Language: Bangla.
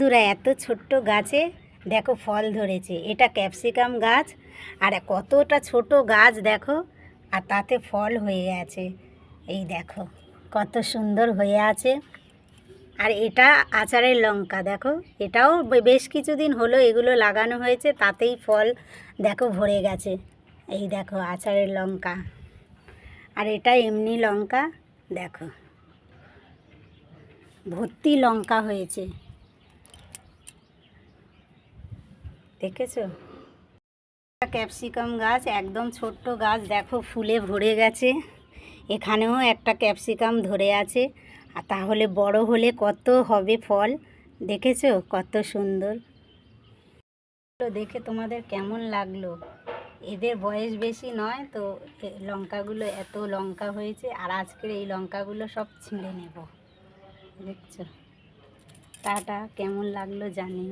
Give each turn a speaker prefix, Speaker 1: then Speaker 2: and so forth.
Speaker 1: বন্ধুরা, এত ছোট্ট গাছে দেখো ফল ধরেছে। এটা ক্যাপসিকাম গাছ, আর কতটা ছোট গাছ দেখো, আর তাতে ফল হয়ে আছে। এই দেখো কত সুন্দর হয়ে আছে। আর এটা আচারের লঙ্কা, দেখো এটাও বেশ কিছুদিন হলো এগুলো লাগানো হয়েছে, তাতেই ফল দেখো ভরে গেছে। এই দেখো আচারের লঙ্কা, আর এটা এমনি লঙ্কা, দেখো ভর্তি লঙ্কা হয়েছে, দেখেছো? ক্যাপসিকাম গাছ, একদম ছোট্ট গাছ, দেখো ফুলে ভরে গেছে। এখানেও একটা ক্যাপসিকাম ধরে আছে, আর তাহলে বড় হলে কত হবে ফল, দেখেছো কত সুন্দর। দেখে তোমাদের কেমন লাগলো? এদের বয়স বেশি নয় তো, লঙ্কাগুলো এত লঙ্কা হয়েছে, আর আজকের এই লঙ্কাগুলো সব ছিঁড়ে নেব। দেখছো? টাটা, কেমন লাগলো জানিও।